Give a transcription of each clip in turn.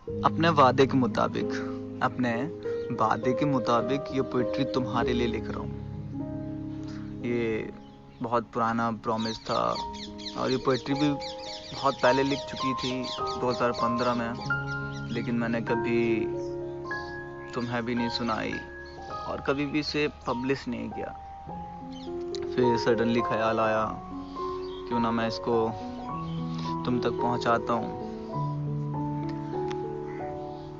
अपने वादे के मुताबिक ये पोइट्री तुम्हारे लिए लिख रहा हूँ। ये बहुत पुराना प्रॉमिस था और ये पोइट्री भी बहुत पहले लिख चुकी थी 2015 में, लेकिन मैंने कभी तुम्हें भी नहीं सुनाई और कभी भी इसे पब्लिश नहीं किया। फिर सडनली ख्याल आया क्यों ना मैं इसको तुम तक पहुंचाता हूँ।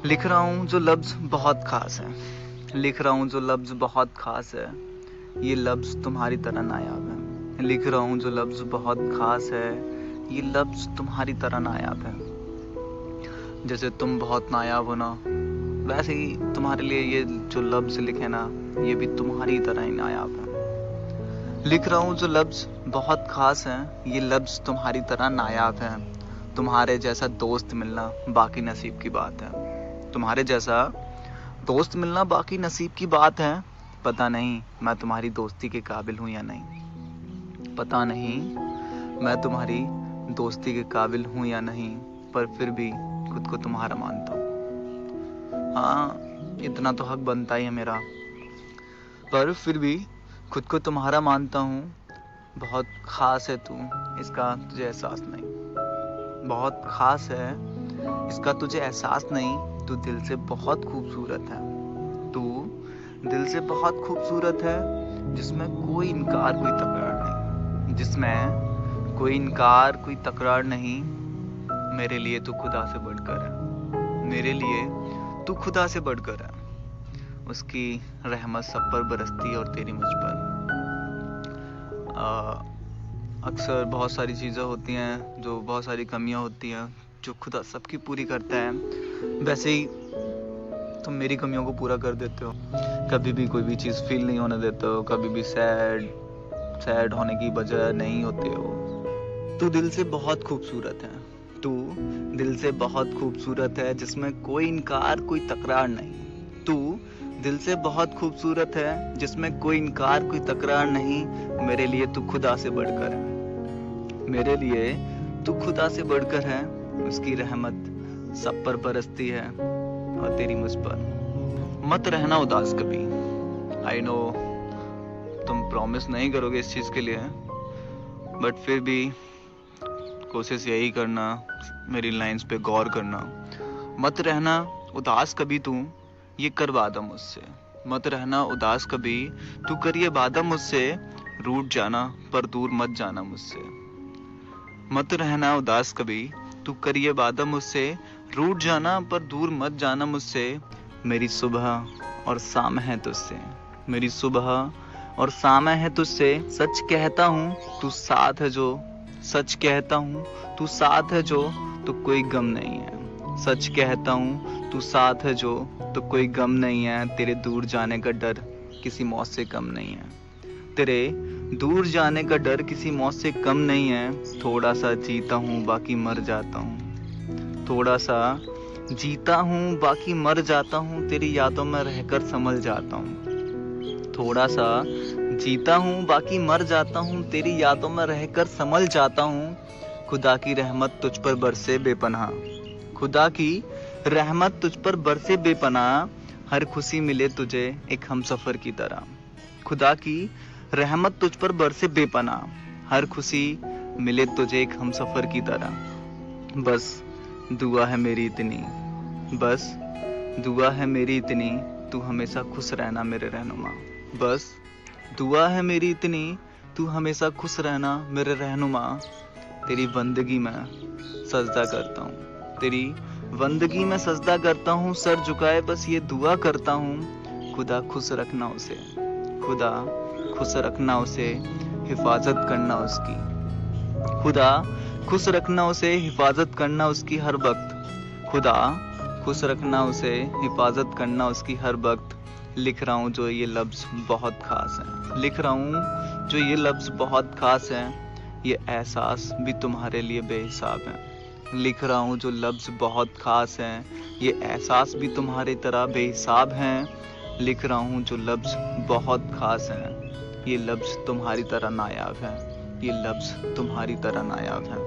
लिख रहा हूँ जो लफ्ज़ बहुत ख़ास है, लिख रहा हूँ जो लफ्ज़ बहुत ख़ास है, ये लफ्ज़ तुम्हारी तरह नायाब है। लिख रहा हूँ जो लफ्ज़ बहुत ख़ास है, ये लफ्ज़ तुम्हारी तरह नायाब है। जैसे तुम बहुत नायाब हो ना, वैसे ही तुम्हारे लिए ये जो लफ्ज़ लिखे ना, ये भी तुम्हारी तरह ही नायाब है। लिख रहा हूँ जो लफ्ज़ बहुत ख़ास है, ये लफ्ज़ तुम्हारी तरह नायाब है। तुम्हारे जैसा दोस्त मिलना बाकी नसीब की बात है। तुम्हारे जैसा दोस्त मिलना बाकी नसीब की बात है। पता नहीं मैं तुम्हारी दोस्ती के काबिल हूँ या नहीं, पता नहीं मैं तुम्हारी दोस्ती के काबिल हूँ या नहीं, पर फिर भी खुद को तुम्हारा मानता हूँ। हाँ, इतना तो हक बनता ही है मेरा, पर फिर भी खुद को तुम्हारा मानता हूँ। बहुत ख़ास है तू, इसका तुझे एहसास नहीं। बहुत ख़ास है, इसका तुझे एहसास नहीं। तू दिल से बहुत खूबसूरत है, तू दिल से बहुत खूबसूरत है, जिसमें कोई इनकार कोई तकरार नहीं, जिसमें कोई इनकार कोई तकरार नहीं। मेरे लिए तू खुदा से बढ़कर है, मेरे लिए तू खुदा से बढ़कर है। उसकी रहमत सब पर बरसती और तेरी मुझ पर। अक्सर बहुत सारी चीज़ें होती हैं, जो बहुत सारी कमियां होती हैं, जो खुदा सबकी पूरी करता है। वैसे ही तुम मेरी कमियों को पूरा कर देते हो। कभी भी कोई भी चीज़ फील नहीं होने देते हो, कभी भी सैड होने की वजह नहीं होते हो। तू दिल से बहुत खूबसूरत है, तू दिल से बहुत खूबसूरत है, जिसमें कोई इनकार कोई तकरार नहीं। तू दिल से बहुत खूबसूरत है, जिसमें कोई इनकार कोई तकरार नहीं। मेरे लिए तू खुदा से बढ़कर है, मेरे लिए तू खुदा से बढ़कर है। उसकी रहमत सब पर बरसती है और तेरी मुझ पर। मत रहना उदास कभी। आई नो तुम प्रॉमिस नहीं करोगे इस चीज़ के लिए, बट फिर भी कोशिश यही करना, मेरी लाइंस पे गौर करना। मत रहना उदास कभी तू, ये कर वादा मुझसे। मत रहना उदास कभी, तू कर ये वादा मुझसे। रूठ जाना पर दूर मत जाना मुझसे। मत रहना उदास कभी, तू कर ये वादा मुझसे। रूठ जाना पर दूर मत जाना मुझसे। मेरी सुबह और शाम है तुझसे, मेरी सुबह और शाम है तुझसे। सच कहता हूँ तू साथ है जो, सच कहता हूँ तू साथ है जो, तो कोई गम नहीं है। सच कहता हूँ तू साथ है जो, तो कोई गम नहीं है। तेरे दूर जाने का डर किसी मौत से कम नहीं है, तेरे दूर जाने का डर किसी मौत से कम नहीं है। थोड़ा सा जीता हूँ बाकी मर जाता हूँ, थोड़ा सा जीता हूँ बाकी मर जाता हूँ। तेरी यादों में रहकर संभल जाता हूँ। थोड़ा सा जीता हूँ बाकी मर जाता हूँ, तेरी यादों में रहकर संभल जाता हूँ। खुदा की रहमत तुझ पर बरसे बेपनाह, खुदा की रहमत तुझ पर बरसे बेपनाह। हर खुशी मिले तुझे एक हमसफर की तरह। खुदा की रहमत तुझ पर बरसे बेपनाह, हर खुशी मिले तुझे एक हमसफर की तरह। बस दुआ है मेरी इतनी, बस दुआ है मेरी इतनी, तू हमेशा खुश रहना मेरे रहनुमा। बस दुआ है मेरी इतनी, तू हमेशा खुश रहना मेरे रहनुमा। तेरी बंदगी में सजदा करता हूँ, तेरी बंदगी में सजदा करता हूँ। सर झुकाए बस ये दुआ करता हूँ, खुदा खुश रखना उसे, खुदा खुश रखना उसे, हिफाजत करना उसकी। खुदा खुश रखना उसे, हिफाजत करना उसकी हर वक्त। खुदा खुश रखना उसे, हिफाजत करना उसकी हर वक्त। लिख रहा हूँ जो ये लफ्ज़ बहुत ख़ास है, लिख रहा हूँ जो ये लफ्ज़ बहुत ख़ास है, ये एहसास भी तुम्हारे लिए बेहिसाब है। लिख रहा हूँ जो लफ्ज़ बहुत ख़ास है, ये एहसास भी तुम्हारी तरह बेहिसाब हैं। लिख रहा हूँ जो लफ्ज़ बहुत ख़ास हैं, ये लफ्ज़ तुम्हारी तरह नायाब है, ये लफ्ज़ तुम्हारी तरह नायाब है।